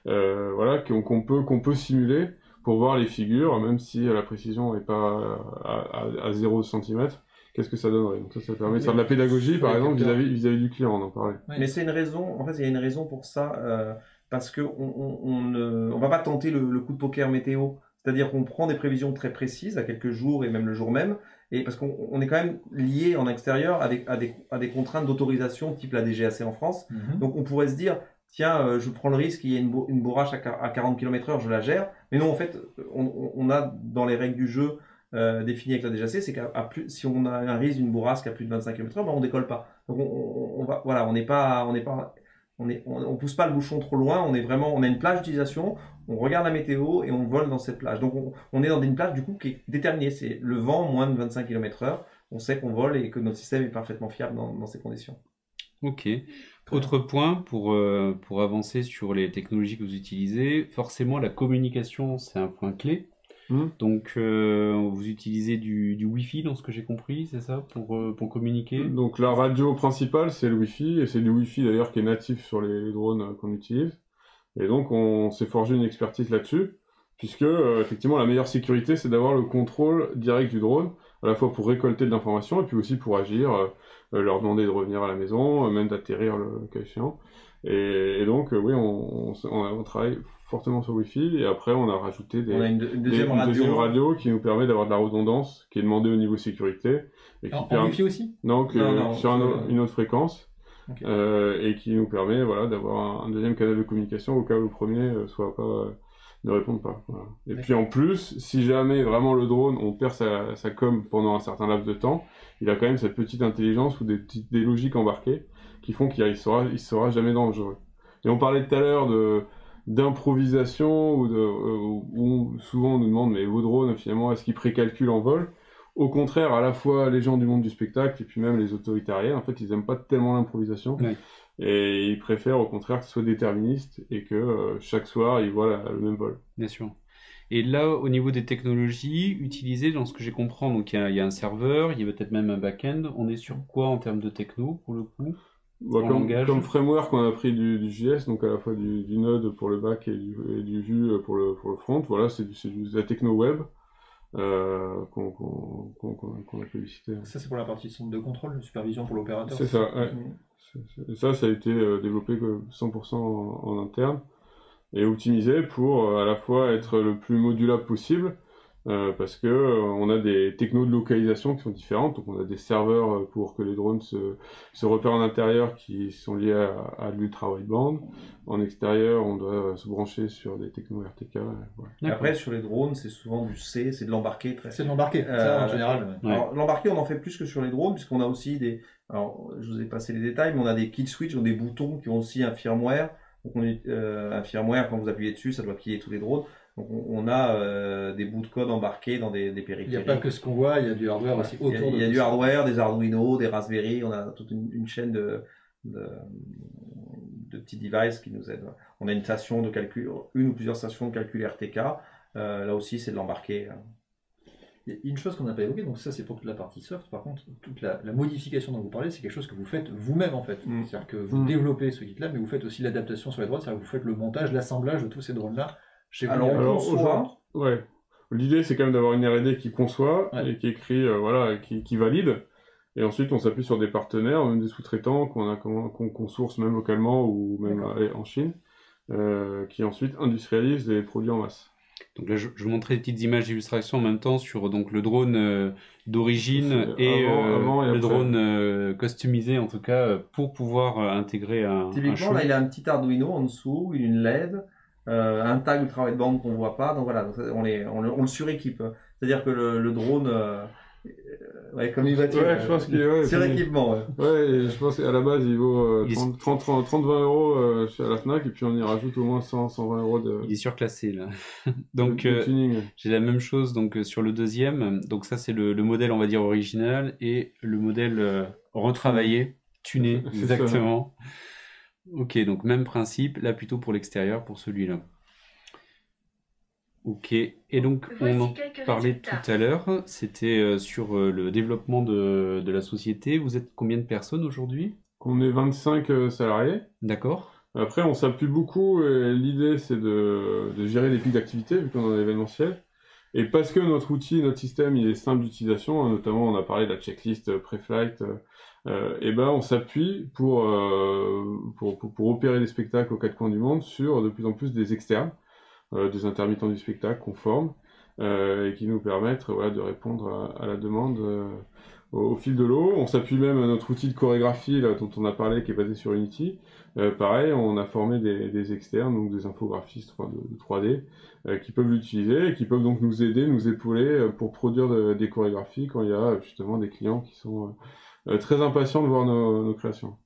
voilà, qu'on peut simuler pour voir les figures, même si la précision n'est pas à 0 cm. Qu'est-ce que ça donnerait? Donc ça permet de faire de la pédagogie, par exemple, vis-à-vis du client, on en parlait. Oui. Mais c'est une raison, en fait, il y a une raison pour ça, parce que on va pas tenter le coup de poker météo. C'est-à-dire qu'on prend des prévisions très précises à quelques jours et même le jour même, et parce qu'on est quand même lié en extérieur à des contraintes d'autorisation type la DGAC en France. Donc on pourrait se dire, tiens, je prends le risque, il y a une bourrache à 40 km/h, je la gère. Mais non, en fait, on a dans les règles du jeu définies avec la DGAC, c'est si on a un risque d'une bourrasque à plus de 25 km/h, ben on décolle pas. Donc on pousse pas le bouchon trop loin, on a une plage d'utilisation, on regarde la météo et on vole dans cette plage. Donc on est dans une plage du coup qui est déterminée, c'est le vent moins de 25 km/h, on sait qu'on vole et que notre système est parfaitement fiable dans ces conditions. Ok. Autre point pour avancer sur les technologies que vous utilisez, forcément la communication c'est un point clé. Donc vous utilisez du Wi-Fi dans ce que j'ai compris, c'est ça, pour communiquer? Donc la radio principale c'est le Wi-Fi, et c'est du Wi-Fi d'ailleurs qui est natif sur les drones qu'on utilise. Et donc on s'est forgé une expertise là-dessus, puisque effectivement la meilleure sécurité c'est d'avoir le contrôle direct du drone, à la fois pour récolter de l'information et puis aussi pour agir, leur demander de revenir à la maison, même d'atterrir le cas échéant. Et donc oui, on travaille fortement sur Wi-Fi, et après on a rajouté On a une deuxième radio qui nous permet d'avoir de la redondance qui est demandée au niveau sécurité. Et en Wi-Fi aussi? Donc sur une autre fréquence. Okay. Et qui nous permet voilà, d'avoir un deuxième canal de communication au cas où le premier ne réponde pas. Voilà. Et puis en plus, si jamais vraiment le drone, on perd sa com pendant un certain laps de temps, il a quand même cette petite intelligence ou des logiques embarquées qui font qu'il sera jamais dangereux. Et on parlait tout à l'heure d'improvisation où souvent on nous demande mais vos drones finalement est-ce qu'ils précalculent en vol? Au contraire, à la fois les gens du monde du spectacle et puis même les autorités aériennes, en fait, ils aiment pas tellement l'improvisation. Oui. Et ils préfèrent au contraire que ce soit déterministe et que chaque soir, ils voient le même vol. Bien sûr. Et là, au niveau des technologies utilisées, dans ce que j'ai compris, donc il y a un serveur, il y a peut-être même un back-end. On est sur quoi en termes de techno, pour le coup? Comme framework, on a pris du JS, donc à la fois du Node pour le back et du Vue pour le front. Voilà, c'est de la techno web. Qu'on a publicité. Ça, c'est pour la partie centre de contrôle, de supervision pour l'opérateur. C'est ça, ouais. Ça a été développé 100% en interne et optimisé pour à la fois être le plus modulable possible, parce que on a des technos de localisation qui sont différentes. Donc on a des serveurs pour que les drones se repèrent en intérieur qui sont liés à l'ultra wideband. En extérieur, on doit se brancher sur des technos RTK. Voilà. Et après, sur les drones, c'est souvent du C, c'est de l'embarqué. C'est de l'embarqué, ça en général. Ouais. Alors l'embarqué, on en fait plus que sur les drones, puisqu'on a aussi alors je vous ai passé les détails, mais on a des kill switch, donc des boutons qui ont aussi un firmware. Donc un firmware, quand vous appuyez dessus, ça doit killer tous les drones. Donc on a des bouts de code embarqués dans des périphériques. Il n'y a pas que ce qu'on voit, il y a du hardware aussi autour. Il y a du hardware, des Arduino, des Raspberry, on a toute une chaîne de petits devices qui nous aident. On a une station de calcul, une ou plusieurs stations de calcul RTK. Là aussi, c'est de l'embarqué. Il y a une chose qu'on n'a pas évoquée, donc ça c'est pour toute la partie soft. Par contre, toute la modification dont vous parlez, c'est quelque chose que vous faites vous-même en fait. C'est-à-dire que vous développez ce kit-là, mais vous faites aussi l'adaptation sur les drones, c'est-à-dire que vous faites le montage, l'assemblage de tous ces drones-là chez vous. Alors ouais. L'idée c'est quand même d'avoir une R&D qui conçoit et qui écrit, qui valide. Et ensuite, on s'appuie sur des partenaires, même des sous-traitants qu'on source même localement ou même en Chine, qui ensuite industrialisent les produits en masse. Donc là, je vous montrais des petites images d'illustration en même temps sur donc le drone d'origine et le drone customisé en tout cas pour pouvoir intégrer un. Typiquement, là, il a un petit Arduino en dessous, une LED, un tag ultra wideband qu'on voit pas. Donc voilà, on le suréquipe. C'est-à-dire que le drone. Comme une voiture. Ouais, je pense que sur équipement. Ouais, je pense qu'à la base il vaut 30-20 euros chez la Fnac et puis on y rajoute au moins 100-120 euros de. Il est surclassé là. Donc tuning. J'ai la même chose donc sur le deuxième. Donc ça c'est le modèle on va dire original et le modèle retravaillé, tuné exactement. Ok, donc même principe là plutôt pour l'extérieur pour celui-là. Ok. Et donc, on en parlait tout à l'heure, c'était sur le développement de la société. Vous êtes combien de personnes aujourd'hui? On est 25 salariés. D'accord. Après, on s'appuie beaucoup et l'idée, c'est de gérer les pics d'activité, vu qu'on est en événementiel. Et parce que notre outil, notre système, il est simple d'utilisation, hein, notamment on a parlé de la checklist pré-flight, et ben on s'appuie pour opérer des spectacles aux quatre coins du monde sur de plus en plus des externes, des intermittents du spectacle qu'on forme, et qui nous permettent voilà, de répondre à la demande au fil de l'eau. On s'appuie même à notre outil de chorégraphie là, dont on a parlé, qui est basé sur Unity. Pareil, on a formé des externes, donc des infographistes de 3D, qui peuvent l'utiliser et qui peuvent donc nous aider, nous épauler pour produire des chorégraphies quand il y a justement des clients qui sont très impatients de voir nos créations.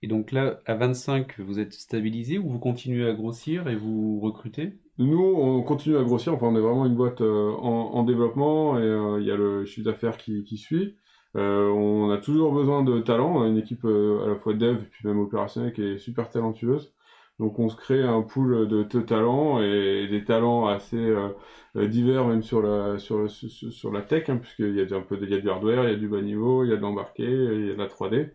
Et donc là, à 25, vous êtes stabilisé ou vous continuez à grossir et vous recrutez? Nous, on continue à grossir, enfin on est vraiment une boîte en développement et il y a le chiffre d'affaires qui suit. On a toujours besoin de talents, on a une équipe à la fois dev et puis même opérationnelle qui est super talentueuse. Donc on se crée un pool de talents et des talents assez divers même sur la tech, hein, puisqu'il y a il y a du hardware, il y a du bas niveau, il y a de l'embarqué, il y a de la 3D.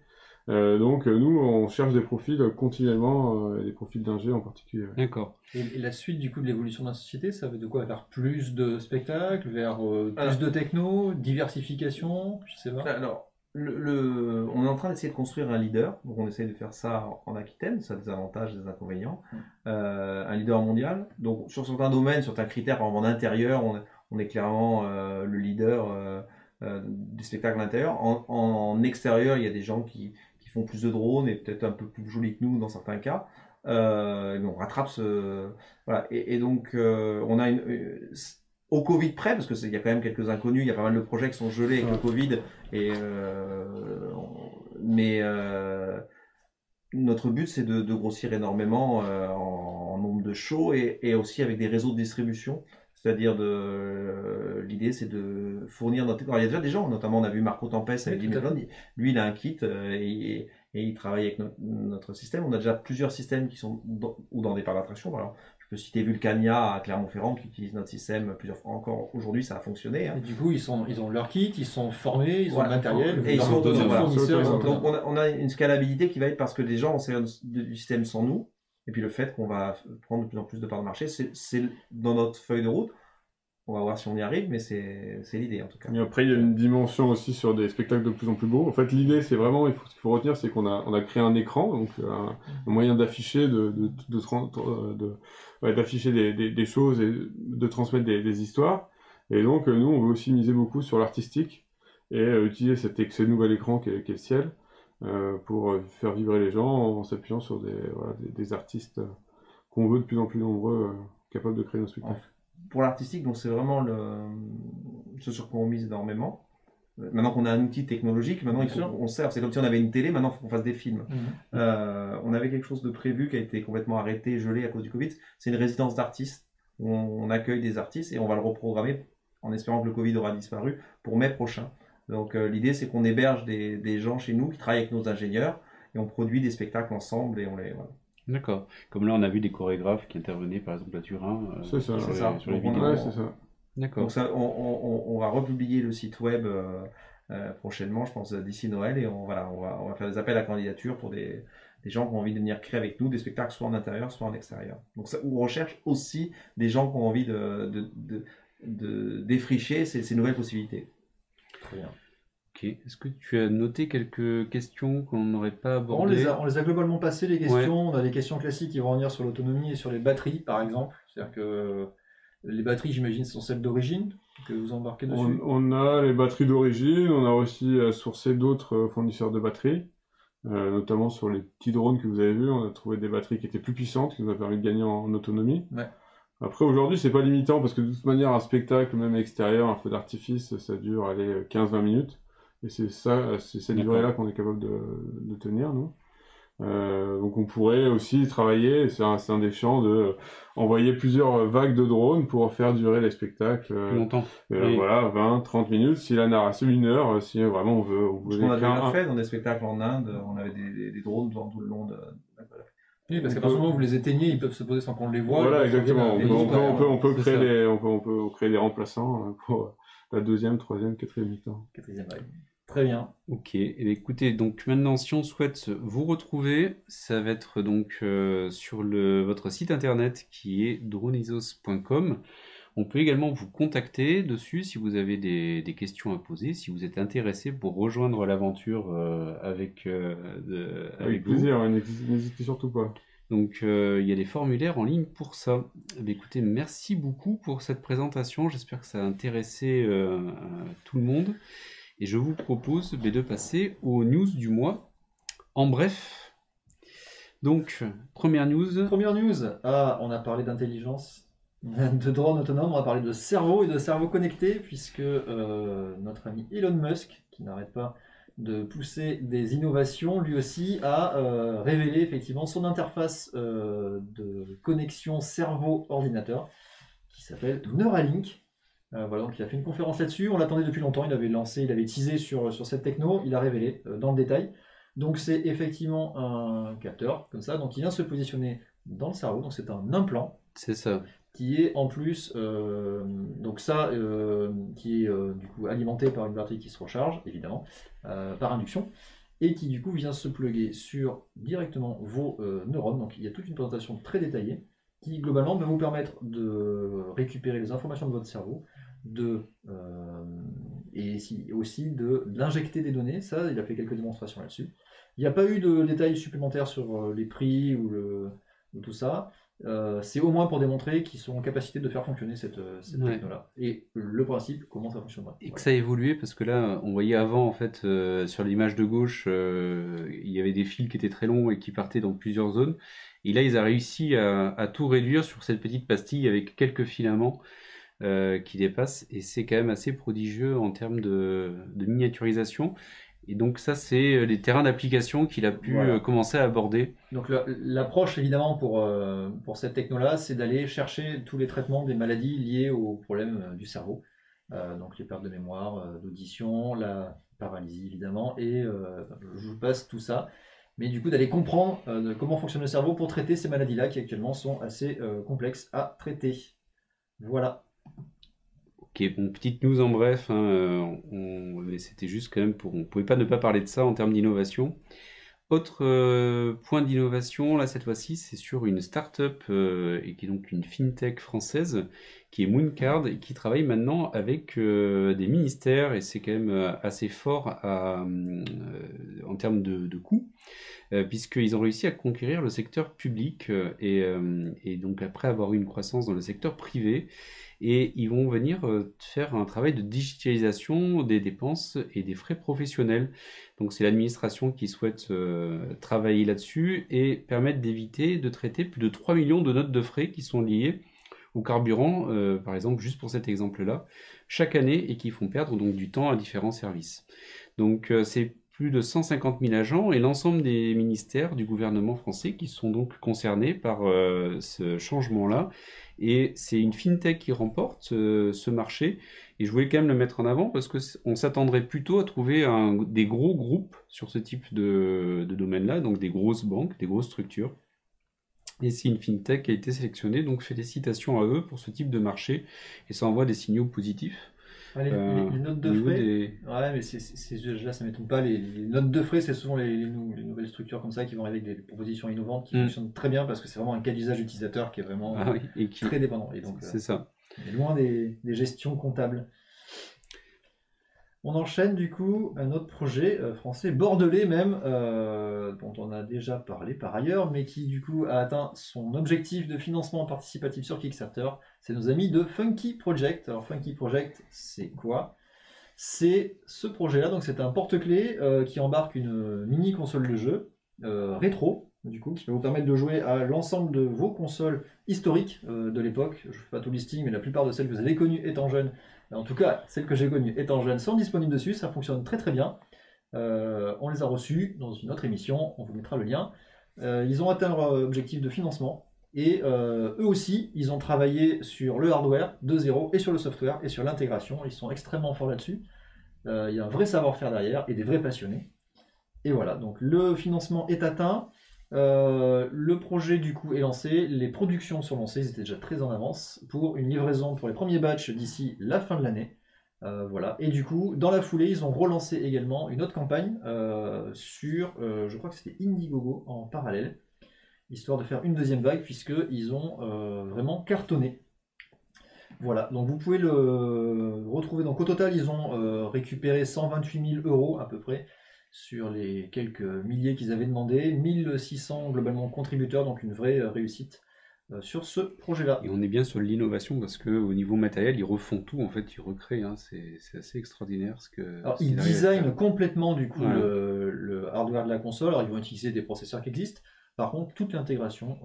Donc nous, on cherche des profils continuellement, des profils d'ingé en particulier. Ouais. D'accord. Et la suite du coup de l'évolution de la société, ça va de quoi? Vers plus de spectacles, vers plus de techno, diversification, je sais pas. Alors, on est en train d'essayer de construire un leader, donc on essaie de faire ça en Aquitaine, ça a des avantages, des inconvénients. Un leader mondial, donc sur certains domaines, certains critères, par exemple en intérieur, on est clairement le leader des spectacles intérieurs. En extérieur, il y a des gens qui font plus de drones et peut-être un peu plus jolis que nous dans certains cas. Mais on rattrape voilà. Et donc, on a au Covid près, parce qu'il y a quand même quelques inconnus, il y a pas mal de projets qui sont gelés avec le Covid, mais notre but c'est de grossir énormément en nombre de shows et aussi avec des réseaux de distribution. C'est-à-dire l'idée c'est de fournir alors il y a déjà des gens, notamment on a vu Marco Tempest avec Dimetron, lui il a un kit et il travaille avec notre système. On a déjà plusieurs systèmes qui sont dans des parcs d'attraction. Alors, je peux citer Vulcania à Clermont-Ferrand qui utilise notre système plusieurs fois. Encore aujourd'hui, ça a fonctionné. Hein. Et du coup, ils ont leur kit, ils sont formés, ils ont le matériel, et ils sont fournisseurs. Donc on a une scalabilité qui va être parce que les gens ont du système sans nous. Et puis le fait qu'on va prendre de plus en plus de parts de marché, c'est dans notre feuille de route. On va voir si on y arrive, mais c'est l'idée en tout cas. Et après, il y a une dimension aussi sur des spectacles de plus en plus beaux. En fait, l'idée, c'est vraiment, ce qu'il faut retenir, c'est qu'on a créé un écran, donc un moyen d'afficher, d'afficher des choses et de transmettre des histoires. Et donc, nous, on veut aussi miser beaucoup sur l'artistique et utiliser ce nouvel écran qui est le ciel pour faire vibrer les gens en s'appuyant sur des artistes qu'on veut de plus en plus nombreux capables de créer nos spectacles. Pour l'artistique, donc c'est vraiment ce sur quoi on mise énormément. Maintenant qu'on a un outil technologique, maintenant on sert. C'est comme si on avait une télé, maintenant il faut qu'on fasse des films. On avait quelque chose de prévu qui a été complètement arrêté, gelé à cause du Covid. C'est une résidence d'artistes. On accueille des artistes et on va le reprogrammer en espérant que le Covid aura disparu pour mai prochain. Donc l'idée c'est qu'on héberge des gens chez nous qui travaillent avec nos ingénieurs et on produit des spectacles ensemble et on les... Voilà. D'accord. Comme là, on a vu des chorégraphes qui intervenaient, par exemple, à Turin, sur les vidéos. Ouais, c'est ça. D'accord. Donc ça, on va republier le site web prochainement, je pense, d'ici Noël, et on va faire des appels à candidature pour des gens qui ont envie de venir créer avec nous des spectacles soit en intérieur, soit en extérieur. Donc ça, on recherche aussi des gens qui ont envie de défricher ces nouvelles possibilités. Très bien. Ok. Est-ce que tu as noté quelques questions qu'on n'aurait pas abordées? On les a globalement passées, les questions. Ouais. On a des questions classiques qui vont revenir sur l'autonomie et sur les batteries, par exemple. C'est-à-dire que les batteries, j'imagine, sont celles d'origine que vous embarquez dessus. On a les batteries d'origine, on a aussi sourcé d'autres fournisseurs de batteries, notamment sur les petits drones que vous avez vus. On a trouvé des batteries qui étaient plus puissantes, qui nous a permis de gagner en autonomie. Ouais. Après, aujourd'hui, c'est pas limitant parce que de toute manière, un spectacle, même extérieur, un feu d'artifice, ça dure 15-20 minutes. Et c'est cette durée-là qu'on est capable de tenir, nous. Donc on pourrait aussi travailler, c'est un des champs, envoyer plusieurs vagues de drones pour faire durer les spectacles. Longtemps. Voilà, 20-30 minutes, si la narration, 1 heure, si vraiment on veut on a déjà fait dans des spectacles en Inde, on avait des drones tout le long Oui, parce qu'à partir du moment où vous les éteignez, ils peuvent se poser sans qu'on les voit. Voilà, ils peuvent exactement. revenir à la On peut C'est créer ça. on peut créer des remplaçants pour la deuxième, troisième, quatrième mi-temps. quatrième vague. Très bien. Ok, eh bien, écoutez, donc maintenant, si on souhaite vous retrouver, ça va être donc sur votre site internet qui est dronisos.com. On peut également vous contacter dessus si vous avez des questions à poser, si vous êtes intéressé pour rejoindre l'aventure avec Avec vous. plaisir, n'hésitez surtout pas. Donc il y a des formulaires en ligne pour ça. Eh bien, écoutez, merci beaucoup pour cette présentation. J'espère que ça a intéressé tout le monde. Et je vous propose de passer aux news du mois. En bref, donc, première news. Première news. Ah, on a parlé d'intelligence, de drones autonomes, on a parlé de cerveau et de cerveau connecté, puisque notre ami Elon Musk, qui n'arrête pas de pousser des innovations, lui aussi a révélé effectivement son interface de connexion cerveau-ordinateur, qui s'appelle Neuralink. Voilà, donc il a fait une conférence là-dessus, on l'attendait depuis longtemps, il avait teasé sur cette techno, il a révélé dans le détail. Donc c'est effectivement un capteur, comme ça, donc il vient se positionner dans le cerveau, donc c'est un implant C'est ça. qui est en plus, qui est du coup alimenté par une batterie qui se recharge, évidemment, par induction, et qui du coup vient se plugger sur directement vos neurones. Donc il y a toute une présentation très détaillée qui globalement va vous permettre de récupérer les informations de votre cerveau, aussi de l'injecter des données. Ça, il a fait quelques démonstrations là-dessus. Il n'y a pas eu de détails supplémentaires sur les prix ou tout ça. C'est au moins pour démontrer qu'ils sont en capacité de faire fonctionner cette Ouais. techno-là. Et le principe, comment ça fonctionnera. Et que Voilà. ça a évolué parce que là, on voyait avant, en fait, sur l'image de gauche, il y avait des fils qui étaient très longs et qui partaient dans plusieurs zones. Et là, ils ont réussi à tout réduire sur cette petite pastille avec quelques filaments qui dépassent. Et c'est quand même assez prodigieux en termes de miniaturisation. Et donc ça, c'est les terrains d'application qu'il a pu Voilà. commencer à aborder. Donc l'approche évidemment pour cette techno-là, c'est d'aller chercher tous les traitements des maladies liées aux problèmes du cerveau. Donc les pertes de mémoire, d'audition, la paralysie évidemment, et je vous passe tout ça. Mais du coup d'aller comprendre comment fonctionne le cerveau pour traiter ces maladies-là qui actuellement sont assez complexes à traiter. Voilà. Ok, bon, petite news en bref, hein, mais c'était juste quand même on pouvait pas ne pas parler de ça en termes d'innovation. Autre point d'innovation, là cette fois-ci, c'est sur une start-up et qui est donc une fintech française qui est Mooncard et qui travaille maintenant avec des ministères et c'est quand même assez fort en termes de coûts puisqu'ils ont réussi à conquérir le secteur public et donc après avoir eu une croissance dans le secteur privé. Et ils vont venir faire un travail de digitalisation des dépenses et des frais professionnels. Donc c'est l'administration qui souhaite travailler là-dessus et permettre d'éviter de traiter plus de 3 millions de notes de frais qui sont liées au carburant, par exemple, juste pour cet exemple-là, chaque année et qui font perdre donc du temps à différents services. Donc c'est plus de 150 000 agents et l'ensemble des ministères du gouvernement français qui sont donc concernés par ce changement-là. Et c'est une fintech qui remporte ce marché. Et je voulais quand même le mettre en avant parce qu'on s'attendrait plutôt à trouver des gros groupes sur ce type de domaine-là, donc des grosses banques, des grosses structures. Et c'est une fintech qui a été sélectionnée, donc félicitations à eux pour ce type de marché. Et ça envoie des signaux positifs. Les notes de frais, ouais, mais là ça m'étonne pas. Les notes de frais, c'est souvent les nouvelles structures comme ça qui vont avec des propositions innovantes qui fonctionnent très bien parce que c'est vraiment un cas d'usage utilisateur qui est vraiment très dépendant. Et donc, c'est ça. On est loin des gestions comptables. On enchaîne du coup un autre projet français, bordelais même, dont on a déjà parlé par ailleurs, mais qui du coup a atteint son objectif de financement participatif sur Kickstarter. C'est nos amis de Funky Project. Alors Funky Project, c'est quoi? C'est ce projet-là, donc c'est un porte-clés qui embarque une mini console de jeu rétro, du coup, qui va vous permettre de jouer à l'ensemble de vos consoles historiques de l'époque. Je ne fais pas tout listing, mais la plupart de celles que vous avez connues étant jeunes, en tout cas celles que j'ai connues étant jeunes, sont disponibles dessus. Ça fonctionne très très bien. On les a reçues dans une autre émission, on vous mettra le lien. Ils ont atteint leur objectif de financement. Et eux aussi, ils ont travaillé sur le hardware de zéro et sur le software et sur l'intégration. Ils sont extrêmement forts là-dessus. Il y a un vrai savoir-faire derrière et des vrais passionnés. Et voilà, donc le financement est atteint. Le projet du coup est lancé, les productions sont lancées, ils étaient déjà très en avance pour une livraison pour les premiers batchs d'ici la fin de l'année. Voilà. Et du coup, dans la foulée, ils ont relancé également une autre campagne sur, je crois que c'était Indiegogo en parallèle, histoire de faire une deuxième vague, puisqu'ils ont vraiment cartonné. Voilà, donc vous pouvez le retrouver. Donc au total, ils ont récupéré 128 000 € à peu près sur les quelques milliers qu'ils avaient demandé, 1600 globalement contributeurs, donc une vraie réussite sur ce projet-là. Et on est bien sur l'innovation parce qu'au niveau matériel, ils refont tout, en fait, ils recréent. Hein, c'est assez extraordinaire ce que. Alors, ce ils qu'ils arrivent à designent faire. complètement du coup Ouais. le hardware de la console. Alors, ils vont utiliser des processeurs qui existent. Par contre, toute l'intégration,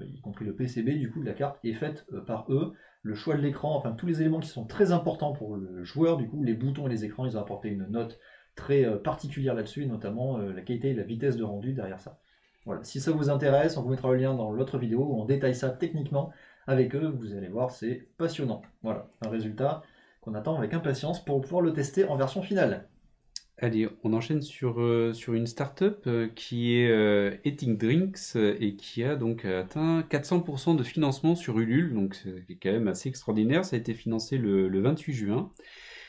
y compris le PCB du coup de la carte, est faite par eux. Le choix de l'écran, enfin tous les éléments qui sont très importants pour le joueur, du coup, les boutons et les écrans, ils ont apporté une note très particulière là-dessus, et notamment la qualité et la vitesse de rendu derrière ça. Voilà. Si ça vous intéresse, on vous mettra le lien dans l'autre vidéo où on détaille ça techniquement avec eux. Vous allez voir, c'est passionnant. Voilà, un résultat qu'on attend avec impatience pour pouvoir le tester en version finale. Allez, on enchaîne sur une startup qui est Eating Drinks et qui a donc atteint 400% de financement sur Ulule, donc c'est quand même assez extraordinaire. Ça a été financé le 28 juin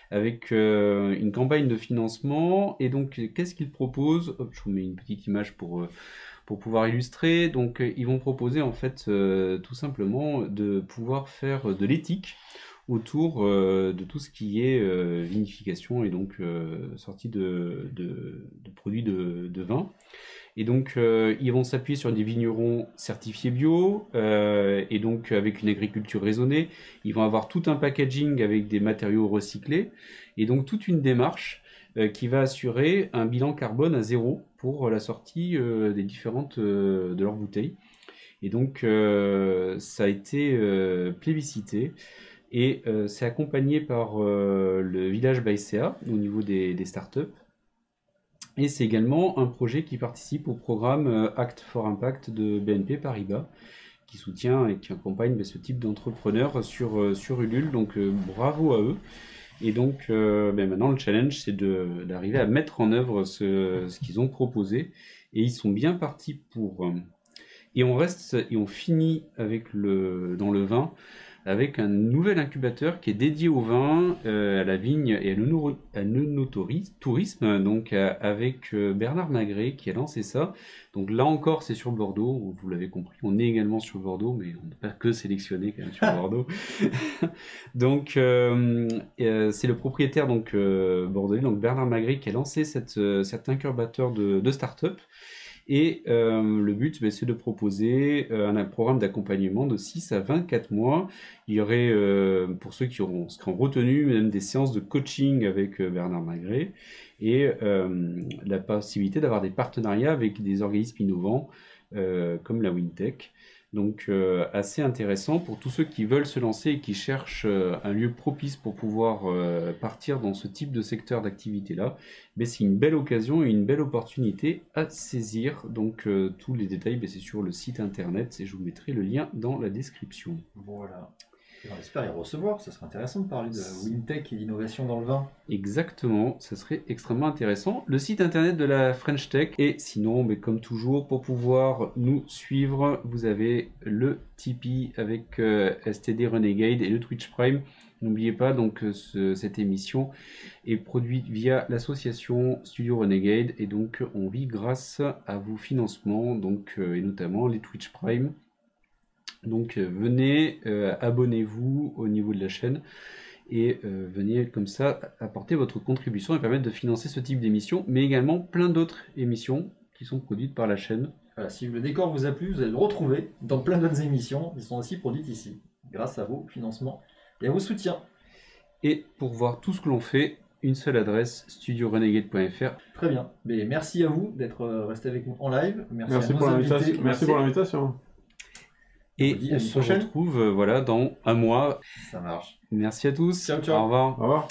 avec une campagne de financement. Et donc, qu'est-ce qu'ils proposent? Hop, je vous mets une petite image pour pouvoir illustrer. Donc, ils vont proposer en fait tout simplement de pouvoir faire de l'éthique autour de tout ce qui est vinification et donc sortie de produits de vin. Et donc ils vont s'appuyer sur des vignerons certifiés bio et donc avec une agriculture raisonnée. Ils vont avoir tout un packaging avec des matériaux recyclés et donc toute une démarche qui va assurer un bilan carbone à 0 pour la sortie des différentes de leurs bouteilles. Et donc ça a été plébiscité. Et c'est accompagné par le village Baïséa au niveau des startups. Et c'est également un projet qui participe au programme Act for Impact de BNP Paribas, qui soutient et qui accompagne ce type d'entrepreneurs sur Ulule. Donc bravo à eux. Et donc maintenant le challenge c'est d'arriver à mettre en œuvre ce qu'ils ont proposé. Et ils sont bien partis pour... Et on finit avec dans le vin avec un nouvel incubateur qui est dédié au vin, à la vigne et à l'œnotourisme, donc avec Bernard Magret qui a lancé ça. Donc là encore c'est sur Bordeaux, vous l'avez compris, on est également sur Bordeaux, mais on n'est pas que sélectionné quand même sur Bordeaux. Donc c'est le propriétaire donc bordelais, donc Bernard Magret, qui a lancé cet incubateur de start-up. Et le but, c'est de proposer un programme d'accompagnement de 6 à 24 mois. Il y aurait, pour ceux qui seront retenus, même des séances de coaching avec Bernard Magret et la possibilité d'avoir des partenariats avec des organismes innovants comme la Wintech. Donc assez intéressant pour tous ceux qui veulent se lancer et qui cherchent un lieu propice pour pouvoir partir dans ce type de secteur d'activité-là. Mais c'est une belle occasion et une belle opportunité à saisir. Donc tous les détails, c'est sur le site internet et je vous mettrai le lien dans la description. Voilà. Et on espère y recevoir, ça serait intéressant de parler de Wintech et d'innovation dans le vin. Exactement, ça serait extrêmement intéressant. Le site internet de la French Tech. Et sinon, comme toujours, pour pouvoir nous suivre, vous avez le Tipeee avec STD Renegade et le Twitch Prime. N'oubliez pas, donc cette émission est produite via l'association Studio Renegade et donc on vit grâce à vos financements, donc et notamment les Twitch Prime. Donc venez, abonnez-vous au niveau de la chaîne et venez comme ça apporter votre contribution et permettre de financer ce type d'émission, mais également plein d'autres émissions qui sont produites par la chaîne. Voilà, si le décor vous a plu, vous allez le retrouver dans plein d'autres émissions qui sont aussi produites ici, grâce à vos financements et à vos soutiens. Et pour voir tout ce que l'on fait, une seule adresse, studiorenegade.fr. Très bien, mais merci à vous d'être resté avec nous en live. Merci pour l'invitation. Merci pour l'invitation. Et on se retrouve dans un mois. Ça marche. Merci à tous. Ciao, ciao. Au revoir. Au revoir.